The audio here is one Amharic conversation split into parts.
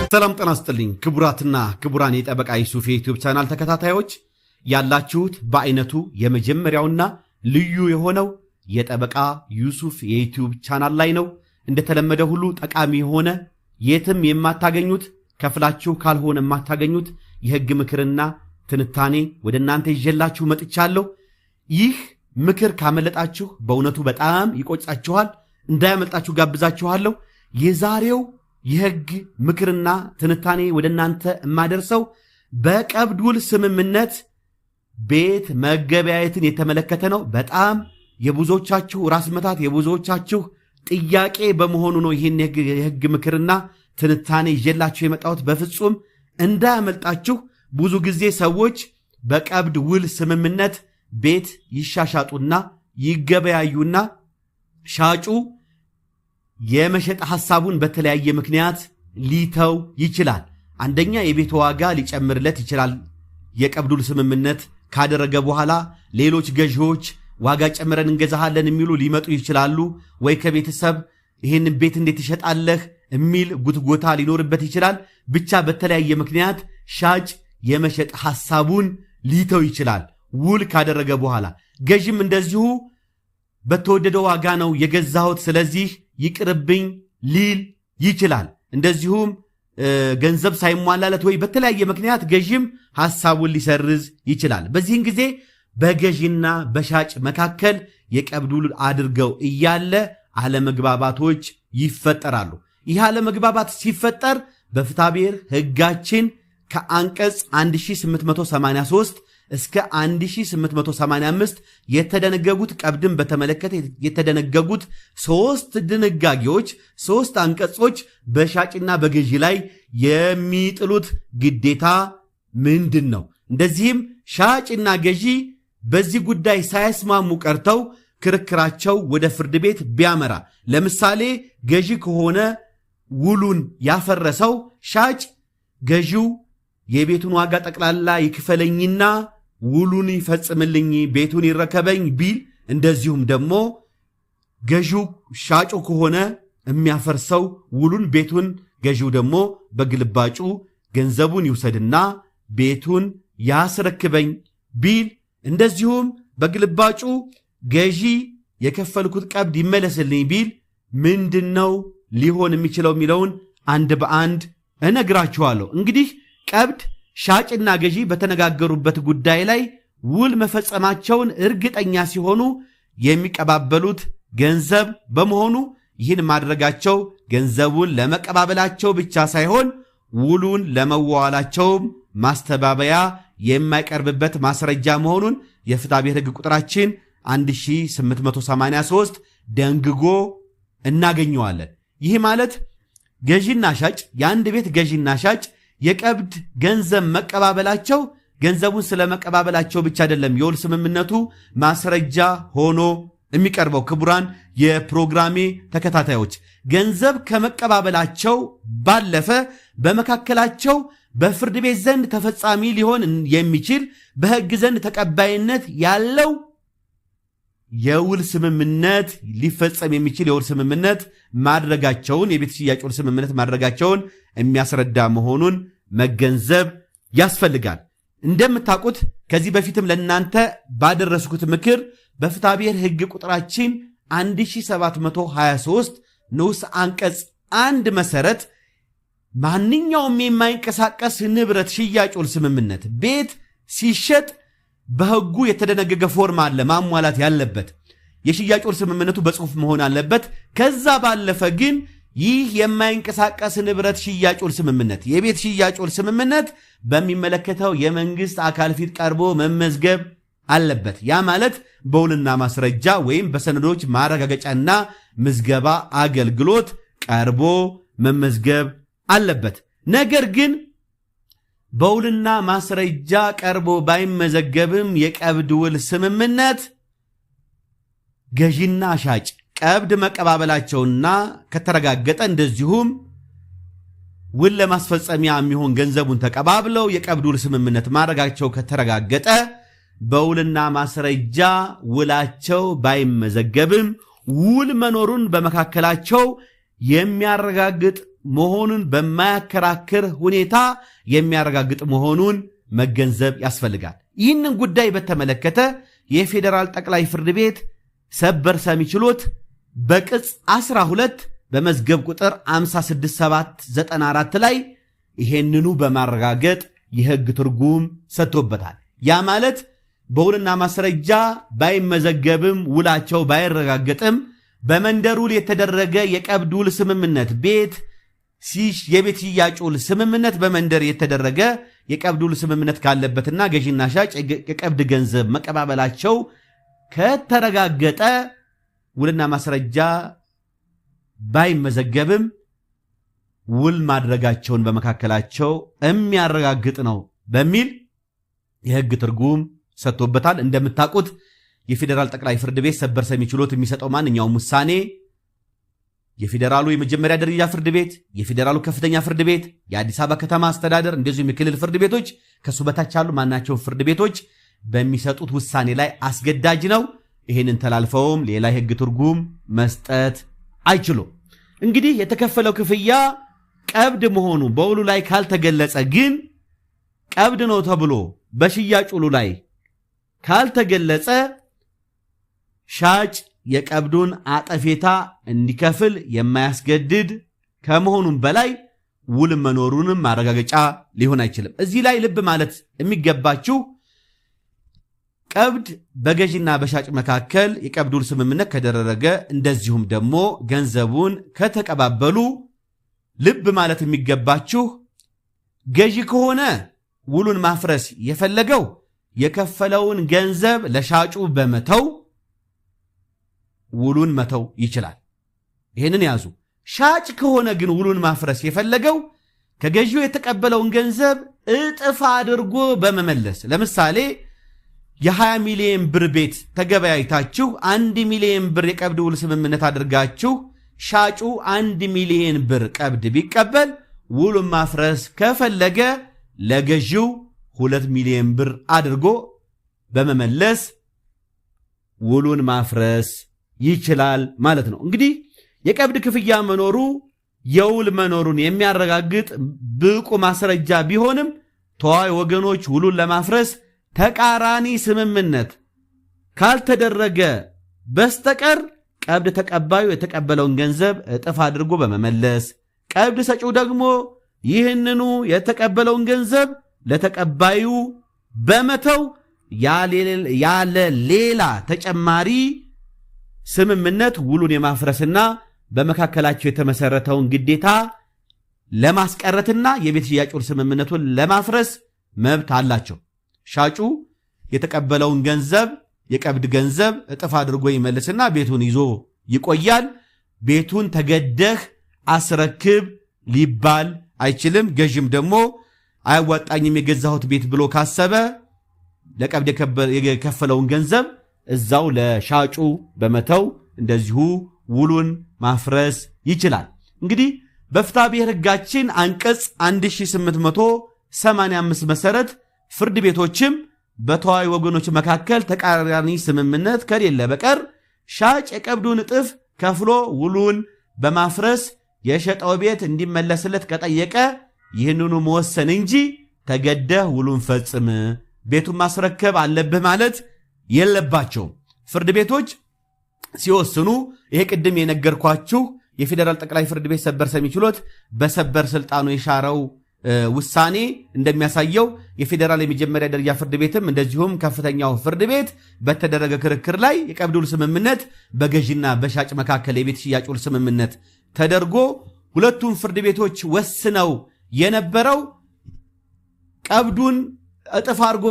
ሰላም ጤና ይስጥልኝ ክቡራትና ክቡራን የጠበቃ ዩሱፍ የዩቲዩብ ቻናል ተከታታዮች ያላችሁት በአይነቱ የመጀመሪያውና ልዩ የሆነው የጠበቃ ዩሱፍ የዩቲዩብ ቻናል ላይ ነው። እንደተለመደ ሁሉ ጠቃሚ የሆነ የትም የማታገኙት ከፍላችሁ ካልሆነ የማታገኙት የህግ ምክርና ትንታኔ ወደናንተ ይዤላችሁ መጥቻለሁ። ይህ ምክር ካመለጣችሁ በእውነቱ በጣም ይቆጫችኋል፣ እንዳያመልጣችሁ ጋብዛችኋለሁ። የዛሬው የህግ ምክርና ትንታኔ ወደናንተ የማደርሰው በቀብድ ውል ስምምነት ቤት መገበያየትን የተመለከተ ነው። በጣም የብዙዎቻችሁ ራስ መታት የብዙዎቻችሁ ጥያቄ በመሆኑ ነው ይህን የህግ ምክርና ትንታኔ ይዤላችሁ የመጣሁት። በፍጹም እንዳያመልጣችሁ። ብዙ ጊዜ ሰዎች በቀብድ ውል ስምምነት ቤት ይሻሻጡና ይገበያዩና ሻጩ የመሸጥ ሐሳቡን በተለያየ ምክንያት ሊተው ይችላል። አንደኛ የቤት ዋጋ ሊጨምርለት ይችላል። የቀብድ ውል ስምምነት ካደረገ በኋላ ሌሎች ገዢዎች ዋጋ ጨምረን እንገዛሃለን የሚሉ ሊመጡ ይችላሉ። ወይ ከቤተሰብ ይህን ቤት እንዴት ትሸጣለህ የሚል ጉትጎታ ሊኖርበት ይችላል። ብቻ በተለያየ ምክንያት ሻጭ የመሸጥ ሐሳቡን ሊተው ይችላል ውል ካደረገ በኋላ። ገዥም እንደዚሁ በተወደደ ዋጋ ነው የገዛሁት ስለዚህ ይቅርብኝ ሊል ይችላል። እንደዚሁም ገንዘብ ሳይሟላለት ወይ በተለያየ ምክንያት ገዥም ሐሳቡን ሊሰርዝ ይችላል። በዚህን ጊዜ በገዥና በሻጭ መካከል የቀብድ ውል አድርገው እያለ አለመግባባቶች ይፈጠራሉ። ይህ አለመግባባት ሲፈጠር በፍትሐብሔር ሕጋችን ከአንቀጽ 1883 እስከ 1885 የተደነገጉት ቀብድን በተመለከተ የተደነገጉት ሶስት ድንጋጌዎች፣ ሶስት አንቀጾች በሻጭና በገዢ ላይ የሚጥሉት ግዴታ ምንድን ነው? እንደዚህም ሻጭና ገዢ በዚህ ጉዳይ ሳይስማሙ ቀርተው ክርክራቸው ወደ ፍርድ ቤት ቢያመራ፣ ለምሳሌ ገዢ ከሆነ ውሉን ያፈረሰው ሻጭ ገዢው የቤቱን ዋጋ ጠቅላላ ይክፈለኝና ውሉን ይፈጽምልኝ ቤቱን ይረከበኝ ቢል፣ እንደዚሁም ደግሞ ገዢው ሻጩ ከሆነ የሚያፈርሰው ውሉን ቤቱን ገዢው ደግሞ በግልባጩ ገንዘቡን ይውሰድና ቤቱን ያስረክበኝ ቢል፣ እንደዚሁም በግልባጩ ገዢ የከፈልኩት ቀብድ ይመለስልኝ ቢል ምንድነው ሊሆን የሚችለው የሚለውን አንድ በአንድ እነግራችኋለሁ። እንግዲህ ቀብድ ሻጭና ገዢ በተነጋገሩበት ጉዳይ ላይ ውል መፈጸማቸውን እርግጠኛ ሲሆኑ የሚቀባበሉት ገንዘብ በመሆኑ ይህን ማድረጋቸው ገንዘቡን ለመቀባበላቸው ብቻ ሳይሆን ውሉን ለመዋዋላቸውም ማስተባበያ የማይቀርብበት ማስረጃ መሆኑን የፍትሐብሔር ሕግ ቁጥራችን 1883 ደንግጎ እናገኘዋለን። ይህ ማለት ገዢና ሻጭ የአንድ ቤት ገዢና ሻጭ የቀብድ ገንዘብ መቀባበላቸው ገንዘቡን ስለመቀባበላቸው ብቻ አይደለም የውል ስምምነቱ ማስረጃ ሆኖ የሚቀርበው። ክቡራን የፕሮግራሜ ተከታታዮች ገንዘብ ከመቀባበላቸው ባለፈ በመካከላቸው በፍርድ ቤት ዘንድ ተፈጻሚ ሊሆን የሚችል በሕግ ዘንድ ተቀባይነት ያለው የውል ስምምነት ሊፈጸም የሚችል የውል ስምምነት ማድረጋቸውን የቤት ሽያጭ ውል ስምምነት ማድረጋቸውን የሚያስረዳ መሆኑን መገንዘብ ያስፈልጋል። እንደምታውቁት ከዚህ በፊትም ለእናንተ ባደረስኩት ምክር በፍትሐብሔር ሕግ ቁጥራችን 1723 ንዑስ አንቀጽ 1 መሰረት ማንኛውም የማይንቀሳቀስ ንብረት ሽያጭ ውል ስምምነት ቤት ሲሸጥ በሕጉ የተደነገገ ፎርም አለ ማሟላት ያለበት። የሽያጭ ውል ስምምነቱ በጽሑፍ መሆን አለበት። ከዛ ባለፈ ግን ይህ የማይንቀሳቀስ ንብረት ሽያጭ ውል ስምምነት የቤት ሽያጭ ውል ስምምነት በሚመለከተው የመንግስት አካል ፊት ቀርቦ መመዝገብ አለበት። ያ ማለት በውልና ማስረጃ ወይም በሰነዶች ማረጋገጫና ምዝገባ አገልግሎት ቀርቦ መመዝገብ አለበት። ነገር ግን በውልና ማስረጃ ቀርቦ ባይመዘገብም የቀብድ ውል ስምምነት ገዢና ሻጭ ቀብድ መቀባበላቸውና ከተረጋገጠ እንደዚሁም ውል ለማስፈጸሚያ የሚሆን ገንዘቡን ተቀባብለው የቀብድ ውል ስምምነት ማድረጋቸው ከተረጋገጠ በውልና ማስረጃ ውላቸው ባይመዘገብም ውል መኖሩን በመካከላቸው የሚያረጋግጥ መሆኑን በማያከራክር ሁኔታ የሚያረጋግጥ መሆኑን መገንዘብ ያስፈልጋል። ይህንን ጉዳይ በተመለከተ የፌዴራል ጠቅላይ ፍርድ ቤት ሰበር ሰሚ ችሎት በቅጽ 12 በመዝገብ ቁጥር 56794 ላይ ይሄንኑ በማረጋገጥ የሕግ ትርጉም ሰጥቶበታል። ያ ማለት በውልና ማስረጃ ባይመዘገብም ውላቸው ባይረጋገጥም በመንደር ውል የተደረገ የቀብድ ውል ስምምነት የቤት ሽያጭ ውል ስምምነት በመንደር የተደረገ የቀብድ ውል ስምምነት ካለበትና ገዢና ሻጭ የቀብድ ገንዘብ መቀባበላቸው ከተረጋገጠ ውልና ማስረጃ ባይመዘገብም ውል ማድረጋቸውን በመካከላቸው የሚያረጋግጥ ነው በሚል የሕግ ትርጉም ሰጥቶበታል። እንደምታውቁት የፌዴራል ጠቅላይ ፍርድ ቤት ሰበር ሰሚ ችሎት የሚሰጠው ማንኛውም ውሳኔ የፌዴራሉ የመጀመሪያ ደረጃ ፍርድ ቤት፣ የፌዴራሉ ከፍተኛ ፍርድ ቤት፣ የአዲስ አበባ ከተማ አስተዳደር እንደዚሁም የክልል ፍርድ ቤቶች ከሱ በታች ያሉ ማናቸውም ፍርድ ቤቶች በሚሰጡት ውሳኔ ላይ አስገዳጅ ነው። ይህንን ተላልፈውም ሌላ የሕግ ትርጉም መስጠት አይችሉም። እንግዲህ የተከፈለው ክፍያ ቀብድ መሆኑ በውሉ ላይ ካልተገለጸ ግን ቀብድ ነው ተብሎ በሽያጭ ውሉ ላይ ካልተገለጸ ሻጭ የቀብዱን አጠፌታ እንዲከፍል የማያስገድድ ከመሆኑም በላይ ውል መኖሩንም ማረጋገጫ ሊሆን አይችልም። እዚህ ላይ ልብ ማለት የሚገባችሁ ቀብድ በገዢና በሻጭ መካከል የቀብድ ውል ስምምነት ከደረገ እንደዚሁም ደግሞ ገንዘቡን ከተቀባበሉ ልብ ማለት የሚገባችሁ ገዢ ከሆነ ውሉን ማፍረስ የፈለገው የከፈለውን ገንዘብ ለሻጩ በመተው ውሉን መተው ይችላል። ይህንን ያዙ። ሻጭ ከሆነ ግን ውሉን ማፍረስ የፈለገው ከገዢው የተቀበለውን ገንዘብ እጥፍ አድርጎ በመመለስ ለምሳሌ የ20 ሚሊዮን ብር ቤት ተገበያይታችሁ 1 ሚሊዮን ብር የቀብድ ውል ስምምነት አድርጋችሁ ሻጩ 1 ሚሊዮን ብር ቀብድ ቢቀበል ውሉን ማፍረስ ከፈለገ ለገዢው 2 ሚሊዮን ብር አድርጎ በመመለስ ውሉን ማፍረስ ይችላል ማለት ነው። እንግዲህ የቀብድ ክፍያ መኖሩ የውል መኖሩን የሚያረጋግጥ ብቁ ማስረጃ ቢሆንም ተዋይ ወገኖች ውሉን ለማፍረስ ተቃራኒ ስምምነት ካልተደረገ በስተቀር ቀብድ ተቀባዩ የተቀበለውን ገንዘብ እጥፍ አድርጎ በመመለስ ቀብድ ሰጪው ደግሞ ይህንኑ የተቀበለውን ገንዘብ ለተቀባዩ በመተው ያለ ሌላ ተጨማሪ ስምምነት ውሉን የማፍረስና በመካከላቸው የተመሰረተውን ግዴታ ለማስቀረትና የቤት ሽያጭ ውል ስምምነቱን ለማፍረስ መብት አላቸው። ሻጩ የተቀበለውን ገንዘብ የቀብድ ገንዘብ እጥፍ አድርጎ ይመልስና ቤቱን ይዞ ይቆያል። ቤቱን ተገደህ አስረክብ ሊባል አይችልም። ገዥም ደግሞ አያዋጣኝም የገዛሁት ቤት ብሎ ካሰበ ለቀብድ የከፈለውን ገንዘብ እዛው ለሻጩ በመተው እንደዚሁ ውሉን ማፍረስ ይችላል። እንግዲህ በፍትሐ ብሔር ሕጋችን አንቀጽ 1885 መሰረት ፍርድ ቤቶችም በተዋይ ወገኖች መካከል ተቃራኒ ስምምነት ከሌለ በቀር ሻጭ የቀብዱን እጥፍ ከፍሎ ውሉን በማፍረስ የሸጠው ቤት እንዲመለስለት ከጠየቀ ይህንኑ መወሰን እንጂ ተገደህ ውሉን ፈጽም ቤቱን ማስረከብ አለብህ ማለት የለባቸውም። ፍርድ ቤቶች ሲወስኑ ይሄ ቅድም የነገርኳችሁ የፌዴራል ጠቅላይ ፍርድ ቤት ሰበር ሰሚ ችሎት በሰበር ስልጣኑ የሻረው ውሳኔ እንደሚያሳየው የፌዴራል የመጀመሪያ ደረጃ ፍርድ ቤትም እንደዚሁም ከፍተኛው ፍርድ ቤት በተደረገ ክርክር ላይ የቀብድ ውል ስምምነት በገዢና በሻጭ መካከል የቤት ሽያጭ ውል ስምምነት ተደርጎ ሁለቱም ፍርድ ቤቶች ወስነው የነበረው ቀብዱን እጥፍ አድርጎ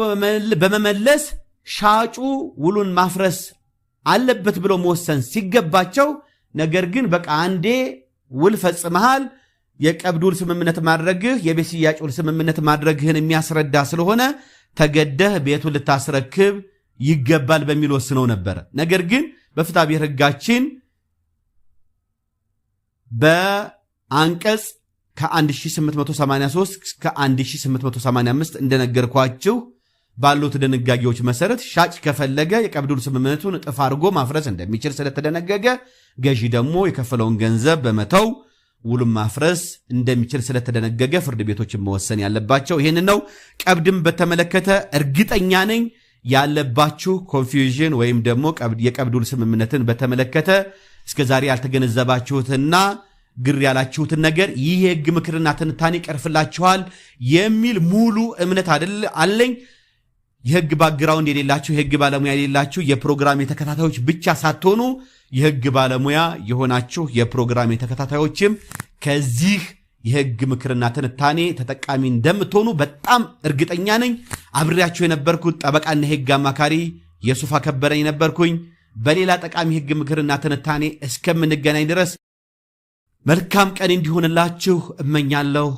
በመመለስ ሻጩ ውሉን ማፍረስ አለበት ብሎ መወሰን ሲገባቸው፣ ነገር ግን በቃ አንዴ ውል ፈጽመሃል የቀብድ ውል ስምምነት ማድረግህ የቤት ሽያጭ ውል ስምምነት ማድረግህን የሚያስረዳ ስለሆነ ተገደህ ቤቱን ልታስረክብ ይገባል በሚል ወስነው ነበረ። ነገር ግን በፍትሐ ብሔር ሕጋችን በአንቀጽ ከ1883 እስከ 1885 እንደነገርኳችሁ ባሉት ድንጋጌዎች መሰረት ሻጭ ከፈለገ የቀብድ ውል ስምምነቱን እጥፍ አድርጎ ማፍረስ እንደሚችል ስለተደነገገ ገዢ ደግሞ የከፈለውን ገንዘብ በመተው ውሉን ማፍረስ እንደሚችል ስለተደነገገ ፍርድ ቤቶችን መወሰን ያለባቸው ይሄን ነው። ቀብድም በተመለከተ እርግጠኛ ነኝ ያለባችሁ ኮንፊውዥን ወይም ደግሞ የቀብድ ውል ስምምነትን በተመለከተ እስከዛሬ ያልተገነዘባችሁትና ግር ያላችሁትን ነገር ይህ የህግ ምክርና ትንታኔ ቀርፍላችኋል የሚል ሙሉ እምነት አለኝ። የህግ ባክግራውንድ የሌላችሁ የህግ ባለሙያ የሌላችሁ የፕሮግራም የተከታታዮች ብቻ ሳትሆኑ የህግ ባለሙያ የሆናችሁ የፕሮግራም የተከታታዮችም ከዚህ የህግ ምክርና ትንታኔ ተጠቃሚ እንደምትሆኑ በጣም እርግጠኛ ነኝ። አብሬያችሁ የነበርኩት ጠበቃና የህግ አማካሪ የሱፍ አከበረኝ ነበርኩኝ። በሌላ ጠቃሚ ህግ ምክርና ትንታኔ እስከምንገናኝ ድረስ መልካም ቀን እንዲሆንላችሁ እመኛለሁ።